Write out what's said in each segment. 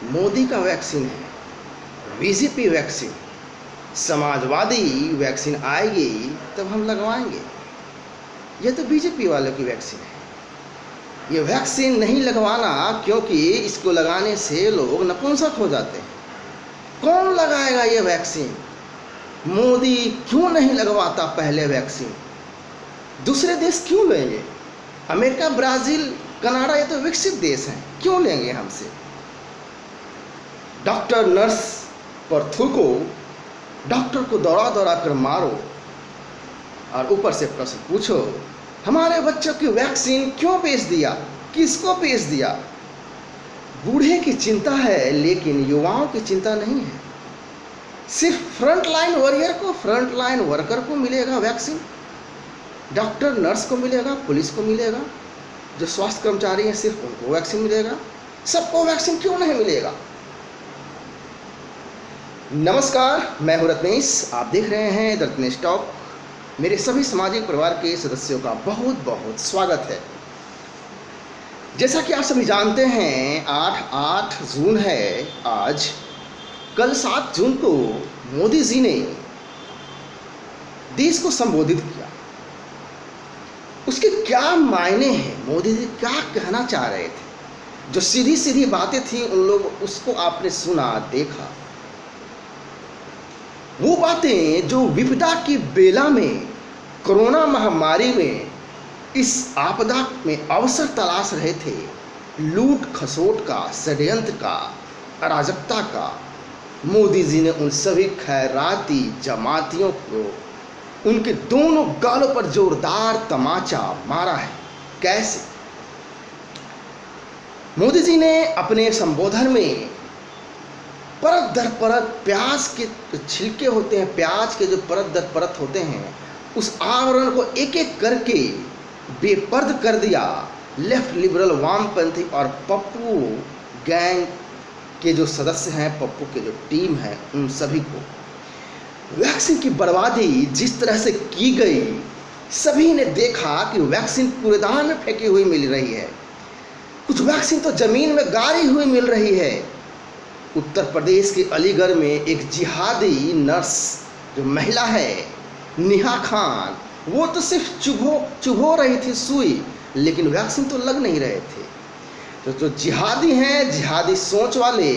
मोदी का वैक्सीन है, BJP vaccine, Samajwadi vaccine आएगी तब हम लगवाएंगे। यह तो बीजेपी वालों की वैक्सीन है। ये वैक्सीन नहीं लगवाना क्योंकि इसको लगाने से लोग नपुंसक हो जाते हैं। कौन लगाएगा ये वैक्सीन? मोदी क्यों नहीं लगवाता पहले वैक्सीन? दूसरे देश क्यों लेंगे? अमेरिका, ब्राज़ील, कनाडा, ये तो विकसित देश हैं, क्यों लेंगे हमसे? डॉक्टर नर्स पर थूको, डॉक्टर को दौड़ा दौड़ा कर मारो और ऊपर से प्रश्न पूछो हमारे बच्चों की वैक्सीन क्यों बेच दिया, किसको बेच दिया? बूढ़े की चिंता है लेकिन युवाओं की चिंता नहीं है। सिर्फ फ्रंट लाइन वॉरियर को, फ्रंट लाइन वर्कर को मिलेगा वैक्सीन, डॉक्टर नर्स को मिलेगा, पुलिस को मिलेगा, जो स्वास्थ्य कर्मचारी हैं सिर्फ उनको वैक्सीन मिलेगा, सबको वैक्सीन क्यों नहीं मिलेगा? नमस्कार, मैं हूं रत्नेश, आप देख रहे हैं द रत्नेश टॉक। मेरे सभी सामाजिक परिवार के सदस्यों का बहुत बहुत स्वागत है। जैसा कि आप सभी जानते हैं 8 जून है आज। कल 7 जून को मोदी जी ने देश को संबोधित किया। उसके क्या मायने हैं? मोदी जी क्या कहना चाह रहे थे? जो सीधी सीधी बातें थी उन लोग उसको आपने सुना, देखा। वो बातें जो विपदा की बेला में, कोरोना महामारी में, इस आपदा में अवसर तलाश रहे थे, लूट खसोट का, षड्यंत्र का, अराजकता का, मोदी जी ने उन सभी खैराती जमातियों को उनके दोनों गालों पर जोरदार तमाचा मारा है। कैसे? मोदी जी ने अपने संबोधन में परत दर परत प्याज के छिलके होते हैं, प्याज के जो परत दर परत होते हैं, उस आवरण को एक एक करके बेपर्द कर दिया। लेफ्ट लिबरल, वामपंथी और पप्पू गैंग के जो सदस्य हैं, पप्पू के जो टीम है, उन सभी को वैक्सीन की बर्बादी जिस तरह से की गई, सभी ने देखा कि वैक्सीन कूड़ेदान में फेंकी हुई मिल रही है, कुछ वैक्सीन तो जमीन में गाड़ी हुई मिल रही है। उत्तर प्रदेश के अलीगढ़ में एक जिहादी नर्स जो महिला है, नेहा खान, वो तो सिर्फ चुभो रही थी सुई, लेकिन वैक्सीन तो लग नहीं रहे थे। तो जो जिहादी हैं, जिहादी सोच वाले,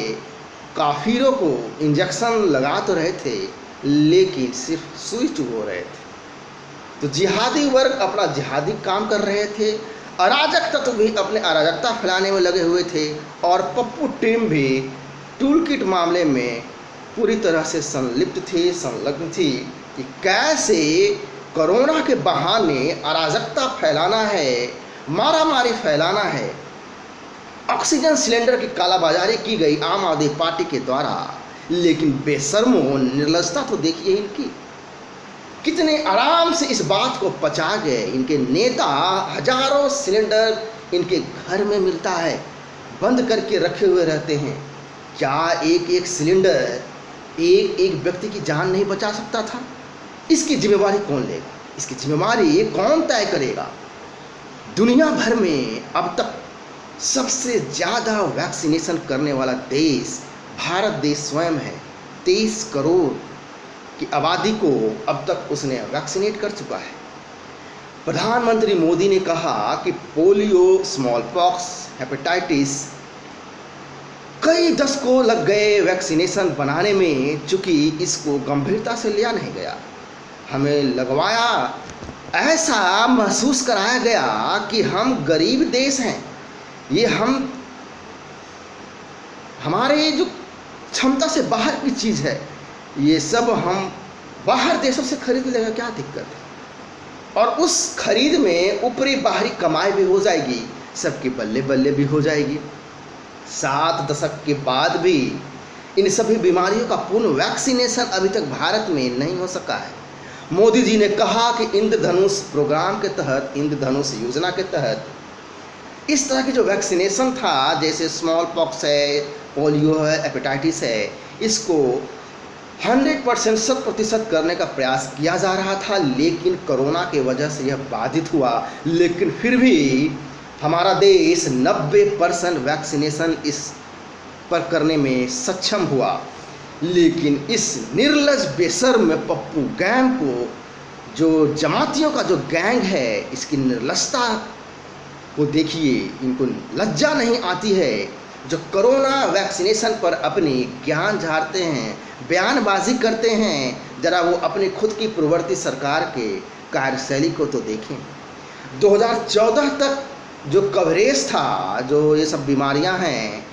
काफिरों को इंजेक्शन लगा तो रहे थे लेकिन सिर्फ सुई चुभो रहे थे। तो जिहादी वर्ग अपना जिहादी काम कर रहे थे, अराजक तत्व भी अपने अराजकता फैलाने में लगे हुए थे, और पप्पू टीम भी टूल किट मामले में पूरी तरह से संलिप्त थी, संलग्न थी कि कैसे कोरोना के बहाने अराजकता फैलाना है, मारामारी फैलाना है। ऑक्सीजन सिलेंडर की कालाबाजारी की गई आम आदमी पार्टी के द्वारा, लेकिन बेशर्मो निर्लजता तो देखिए इनकी, कितने आराम से इस बात को पचा गए। इनके नेता हजारों सिलेंडर इनके घर में मिलता है, बंद करके रखे हुए रहते हैं। क्या एक एक सिलेंडर एक एक व्यक्ति की जान नहीं बचा सकता था? इसकी जिम्मेवारी कौन लेगा? इसकी जिम्मेवारी कौन तय करेगा? दुनिया भर में अब तक सबसे ज़्यादा वैक्सीनेशन करने वाला देश भारत देश स्वयं है। 23 करोड़ की आबादी को अब तक उसने वैक्सीनेट कर चुका है। प्रधानमंत्री मोदी ने कहा कि पोलियो, स्मॉल पॉक्स, हेपेटाइटिस कई दशकों लग गए वैक्सीनेशन बनाने में, चूँकि इसको गंभीरता से लिया नहीं गया। हमें लगवाया, ऐसा महसूस कराया गया कि हम गरीब देश हैं, ये हमारे जो क्षमता से बाहर की चीज़ है, ये सब हम बाहर देशों से खरीद लेगा, क्या दिक्कत है? और उस खरीद में ऊपरी बाहरी कमाई भी हो जाएगी, सबकी बल्ले बल्ले भी हो जाएगी। 7 दशक के बाद भी इन सभी बीमारियों का पूर्ण वैक्सीनेशन अभी तक भारत में नहीं हो सका है। मोदी जी ने कहा कि इंद्रधनुष प्रोग्राम के तहत, इंद्रधनुष योजना के तहत इस तरह की जो वैक्सीनेशन था, जैसे स्मॉल पॉक्स है, पोलियो है, हेपेटाइटिस है, इसको 100% 100% करने का प्रयास किया जा रहा था, लेकिन कोरोना की वजह से यह बाधित हुआ। लेकिन फिर भी हमारा देश 90% वैक्सीनेशन इस पर करने में सक्षम हुआ। लेकिन इस निर्लज बेशर्म पप्पू गैंग को, जो जमातियों का जो गैंग है, इसकी निर्लजता को देखिए, इनको लज्जा नहीं आती है। जो कोरोना वैक्सीनेशन पर अपनी ज्ञान झाड़ते हैं, बयानबाजी करते हैं, जरा वो अपनी खुद की प्रवृत्ति सरकार के कार्यशैली को तो देखें। 2014 तक जो कवरेज था, जो ये सब बीमारियां हैं,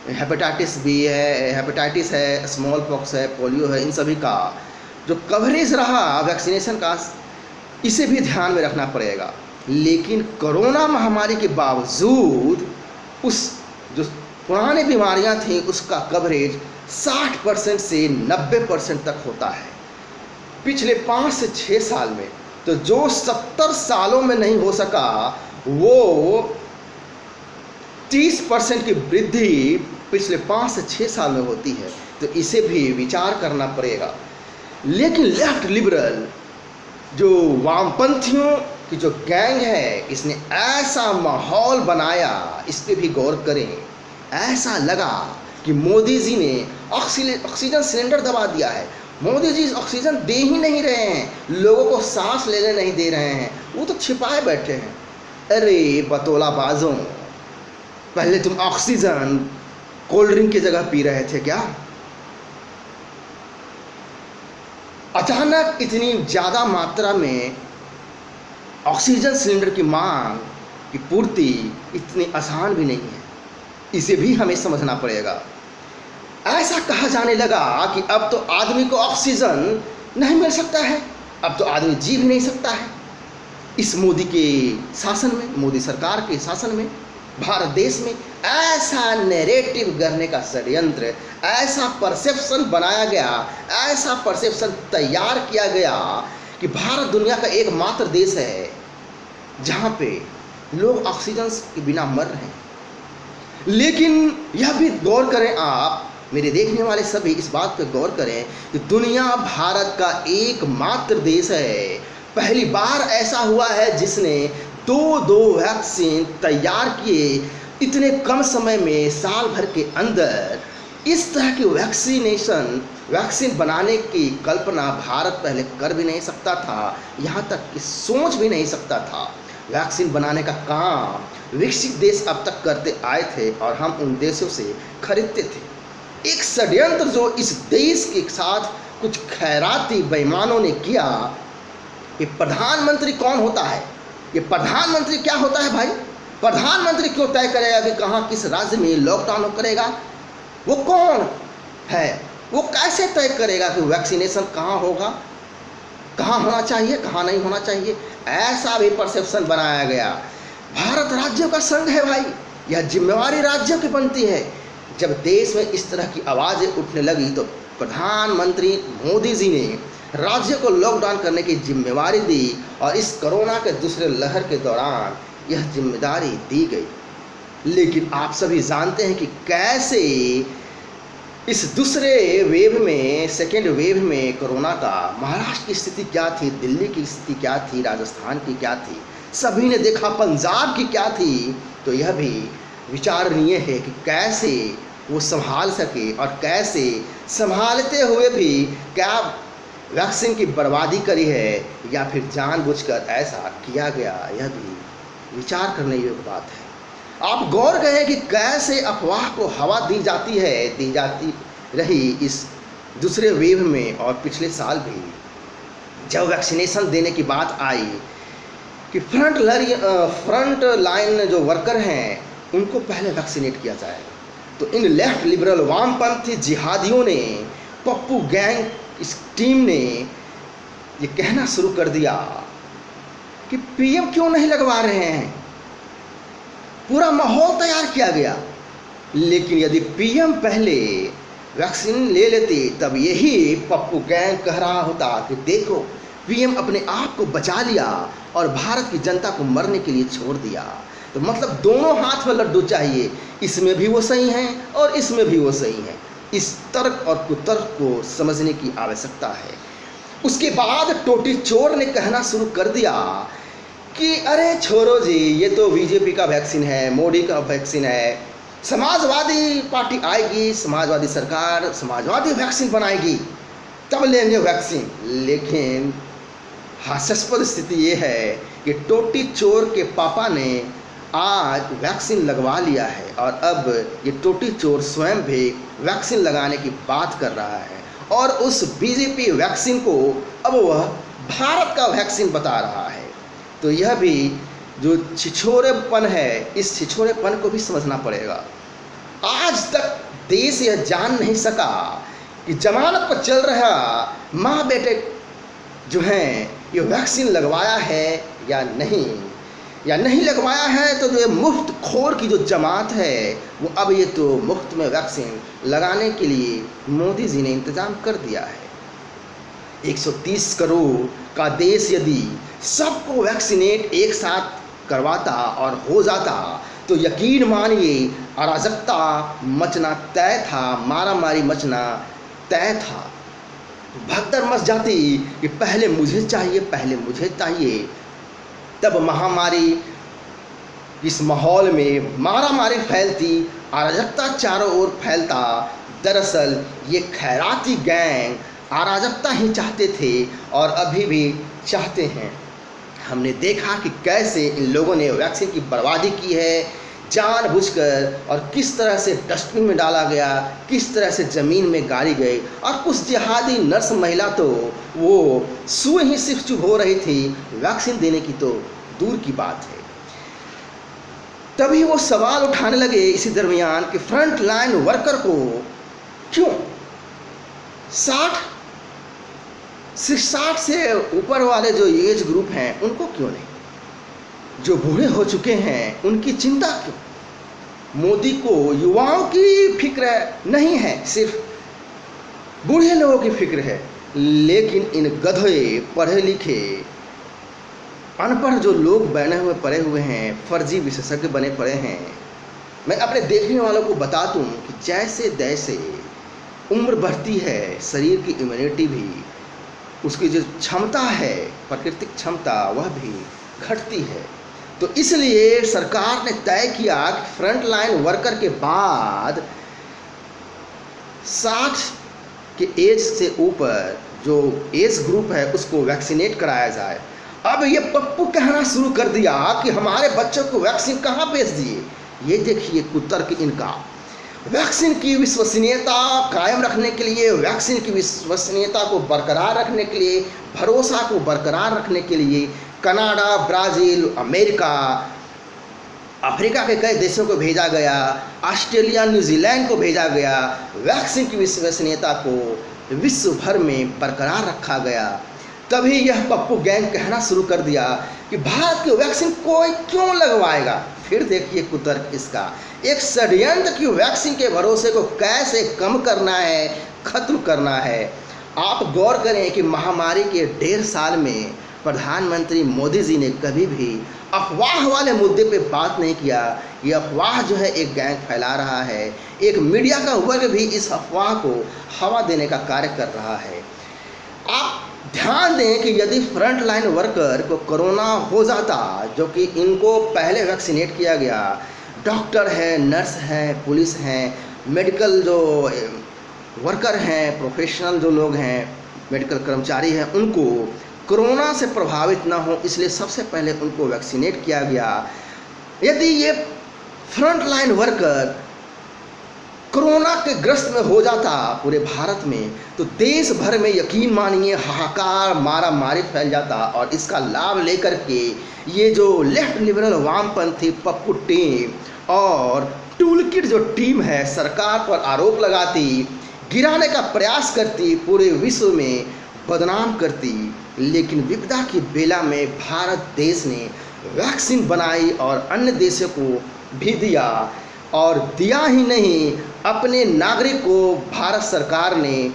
हेपेटाइटिस बी है, हेपेटाइटिस है, स्मॉल पॉक्स है, पोलियो है, इन सभी का जो कवरेज रहा वैक्सीनेशन का, इसे भी ध्यान में रखना पड़ेगा। लेकिन कोरोना महामारी के बावजूद उस जो पुरानी बीमारियां थी उसका कवरेज 60% से 90% तक होता है पिछले 5 से 6 साल में। तो जो 70 सालों में नहीं हो सका, वो 30% की वृद्धि पिछले 5 से 6 साल में होती है। तो इसे भी विचार करना पड़ेगा। लेकिन लेफ्ट लिबरल जो वामपंथियों की जो गैंग है, इसने ऐसा माहौल बनाया, इस पर भी गौर करें। ऐसा लगा कि मोदी जी ने ऑक्सीजन सिलेंडर दबा दिया है। मोदी जी ऑक्सीजन दे ही नहीं रहे हैं, लोगों को सांस लेने नहीं दे रहे हैं, वो तो छिपाए बैठे हैं। अरे बतौलाबाजों, पहले तुम ऑक्सीजन कोल्ड ड्रिंक की जगह पी रहे थे क्या? अचानक इतनी ज़्यादा मात्रा में ऑक्सीजन सिलेंडर की मांग की पूर्ति इतनी आसान भी नहीं है, इसे भी हमें समझना पड़ेगा। ऐसा कहा जाने लगा कि अब तो आदमी को ऑक्सीजन नहीं मिल सकता है, अब तो आदमी जी भी नहीं सकता है। इस मोदी के शासन में, मोदी सरकार के शासन में, भारत देश में ऐसा नैरेटिव करने का षड्यंत्र, ऐसा परसेप्शन बनाया गया, ऐसा परसेप्शन तैयार किया गया कि भारत दुनिया का एकमात्र देश है जहाँ पे लोग ऑक्सीजन के बिना मर रहे हैं। लेकिन यह भी गौर करें आप, मेरे देखने वाले सभी इस बात पे गौर करें कि दुनिया भारत का एकमात्र देश है। पहली बार ऐसा हुआ है जिसने दो वैक्सीन तैयार किए, इतने कम समय में, साल भर के अंदर इस तरह की वैक्सीन बनाने की कल्पना भारत पहले कर भी नहीं सकता था, यहाँ तक कि सोच भी नहीं सकता था। वैक्सीन बनाने का काम विकसित देश अब तक करते आए थे और हम उन देशों से खरीदते थे। एक षड्यंत्र जो इस देश के साथ कुछ खैराती बेईमानों ने किया। ये प्रधानमंत्री कौन होता है? ये प्रधानमंत्री क्या होता है भाई? प्रधानमंत्री क्यों तय करेगा कि कहाँ किस राज्य में लॉकडाउन करेगा? वो कौन है? वो कैसे तय करेगा कि वैक्सीनेशन कहाँ होगा, कहाँ होना चाहिए, कहाँ नहीं होना चाहिए? ऐसा भी परसेप्शन बनाया गया। भारत राज्यों का संघ है भाई, यह जिम्मेवारी राज्यों की बनती है। जब देश में इस तरह की आवाज़ें उठने लगी तो प्रधानमंत्री मोदी जी ने राज्यों को लॉकडाउन करने की जिम्मेवारी दी और इस कोरोना के दूसरे लहर के दौरान यह जिम्मेदारी दी गई। लेकिन आप सभी जानते हैं कि कैसे इस दूसरे वेव में, सेकेंड वेव में कोरोना का महाराष्ट्र की स्थिति क्या थी, दिल्ली की स्थिति क्या थी, राजस्थान की क्या थी, सभी ने देखा, पंजाब की क्या थी। तो यह भी विचारणीय है कि कैसे वो संभाल सके और कैसे संभालते हुए भी क्या वैक्सीन की बर्बादी करी है या फिर जानबूझकर ऐसा किया गया, यह भी विचार करने योग्य बात है। आप गौर करें कि कैसे अफवाह को हवा दी जाती रही इस दूसरे वेव में। और पिछले साल भी जब वैक्सीनेशन देने की बात आई कि फ्रंट लाइन जो वर्कर हैं उनको पहले वैक्सीनेट किया जाए, तो इन लेफ्ट लिबरल वामपंथी जिहादियों ने, पप्पू गैंग इस टीम ने ये कहना शुरू कर दिया कि पीएम क्यों नहीं लगवा रहे हैं। पूरा माहौल तैयार किया गया। लेकिन यदि पीएम पहले वैक्सीन ले लेते तब यही पप्पू गैंग कह रहा होता कि देखो पीएम अपने आप को बचा लिया और भारत की जनता को मरने के लिए छोड़ दिया। तो मतलब दोनों हाथ में लड्डू चाहिए, इसमें भी वो सही हैं और इसमें भी वो सही हैं। इस तर्क और कुतर्क को समझने की आवश्यकता है। उसके बाद टोटी चोर ने कहना शुरू कर दिया कि अरे छोड़ो जी, ये तो बीजेपी का वैक्सीन है, मोदी का वैक्सीन है, समाजवादी पार्टी आएगी, समाजवादी सरकार समाजवादी वैक्सीन बनाएगी, तब लेंगे वैक्सीन। लेकिन हास्यास्पद स्थिति ये है कि टोटी चोर के पापा ने आज वैक्सीन लगवा लिया है और अब ये टोटी चोर स्वयं भी वैक्सीन लगाने की बात कर रहा है और उस बीजेपी वैक्सीन को अब वह भारत का वैक्सीन बता रहा है। तो यह भी जो छिछोरेपन है, इस छिछोरेपन को भी समझना पड़ेगा। आज तक देश यह जान नहीं सका कि जमानत पर चल रहा माँ बेटे जो हैं ये वैक्सीन लगवाया है या नहीं लगवाया है। तो जो मुफ्त खोर की जो जमात है वो अब ये तो मुफ्त में वैक्सीन लगाने के लिए मोदी जी ने इंतज़ाम कर दिया है। 130 करोड़ का देश यदि सबको वैक्सीनेट एक साथ करवाता और हो जाता तो यकीन मानिए अराजकता मचना तय था, मारामारी मचना तय था। भगदड़ मच जाती कि पहले मुझे चाहिए। तब महामारी इस माहौल में मारामारी फैलती, अराजकता चारों ओर फैलता। दरअसल ये खैराती गैंग अराजकता ही चाहते थे और अभी भी चाहते हैं। हमने देखा कि कैसे इन लोगों ने वैक्सीन की बर्बादी की है जानबूझकर, और किस तरह से डस्टबिन में डाला गया, किस तरह से ज़मीन में गाड़ी गई। और कुछ जिहादी नर्स महिला तो वो सुई ही सिर्फ चुभ हो रही थी, वैक्सीन देने की तो दूर की बात है। तभी वो सवाल उठाने लगे इसी दरमियान कि फ्रंट लाइन वर्कर को क्यों 60 से ऊपर वाले जो एज ग्रुप हैं उनको क्यों नहीं, जो बूढ़े हो चुके हैं उनकी चिंता क्यों। मोदी को युवाओं की फिक्र नहीं है, सिर्फ बूढ़े लोगों की फिक्र है। लेकिन इन गधे पढ़े लिखे अनपढ़ जो लोग बने हुए पड़े हुए हैं, फर्जी विशेषज्ञ बने पड़े हैं। मैं अपने देखने वालों को बता दूं कि जैसे जैसे उम्र बढ़ती है, शरीर की इम्यूनिटी भी, उसकी जो क्षमता है, प्राकृतिक क्षमता, वह भी घटती है। तो इसलिए सरकार ने तय किया कि फ्रंट लाइन वर्कर के बाद 60 के एज से ऊपर जो एज ग्रुप है उसको वैक्सीनेट कराया जाए। अब ये पप्पू कहना शुरू कर दिया कि हमारे बच्चों को वैक्सीन कहाँ भेज दिए। ये देखिए कुतर्क इनका। वैक्सीन की विश्वसनीयता कायम रखने के लिए, वैक्सीन की विश्वसनीयता को बरकरार रखने के लिए, भरोसा को बरकरार रखने के लिए कनाडा, ब्राज़ील, अमेरिका, अफ्रीका के कई देशों को भेजा गया, ऑस्ट्रेलिया, न्यूजीलैंड को भेजा गया। वैक्सीन की विश्वसनीयता को विश्व भर में बरकरार रखा गया। तभी यह पप्पू गैंग कहना शुरू कर दिया कि भारत की वैक्सीन कोई क्यों लगवाएगा। फिर देखिए कुतर्क इसका, एक षड्यंत्र की वैक्सीन के भरोसे को कैसे कम करना है, खत्म करना है। आप गौर करें कि महामारी के 1.5 साल में प्रधानमंत्री मोदी जी ने कभी भी अफवाह वाले मुद्दे पे बात नहीं किया। ये अफवाह जो है एक गैंग फैला रहा है, एक मीडिया का वर्ग भी इस अफवाह को हवा देने का कार्य कर रहा है। आप ध्यान दें कि यदि फ्रंट लाइन वर्कर को कोरोना हो जाता, जो कि इनको पहले वैक्सीनेट किया गया, डॉक्टर हैं, नर्स हैं, पुलिस हैं, मेडिकल जो वर्कर हैं, प्रोफेशनल जो लोग हैं, मेडिकल कर्मचारी हैं, उनको कोरोना से प्रभावित ना हो इसलिए सबसे पहले उनको वैक्सीनेट किया गया। यदि ये फ्रंट लाइन वर्कर कोरोना के ग्रस्त में हो जाता पूरे भारत में, तो देश भर में यकीन मानिए हाहाकार, मारामारी फैल जाता। और इसका लाभ लेकर के ये जो लेफ्ट लिबरल वामपंथी पप्पू टीम और टूलकिट जो टीम है सरकार पर आरोप लगाती, गिराने का प्रयास करती, पूरे विश्व में बदनाम करती। लेकिन विपदा की बेला में भारत देश ने वैक्सीन बनाई और अन्य देशों को भी दिया। और दिया ही नहीं, अपने नागरिक को भारत सरकार ने,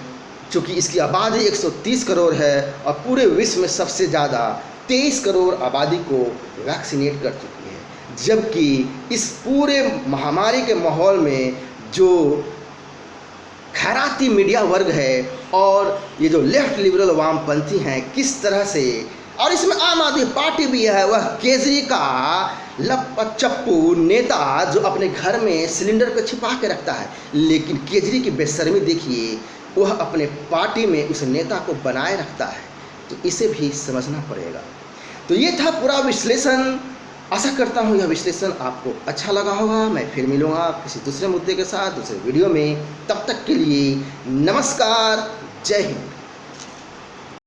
चूँकि इसकी आबादी 130 करोड़ है और पूरे विश्व में सबसे ज़्यादा 23 करोड़ आबादी को वैक्सीनेट कर चुकी है। जबकि इस पूरे महामारी के माहौल में जो खैराती मीडिया वर्ग है और ये जो लेफ्ट लिबरल वामपंथी हैं, किस तरह से, और इसमें आम आदमी पार्टी भी है, वह केजरी का चप्पू नेता जो अपने घर में सिलेंडर को छिपा के रखता है, लेकिन केजरी की बेशर्मी देखिए, वह अपने पार्टी में उस नेता को बनाए रखता है। तो इसे भी समझना पड़ेगा। तो ये था पूरा विश्लेषण। आशा करता हूँ यह विश्लेषण आपको अच्छा लगा होगा। मैं फिर मिलूँगा किसी दूसरे मुद्दे के साथ दूसरे वीडियो में। तब तक के लिए नमस्कार, जय हिंद।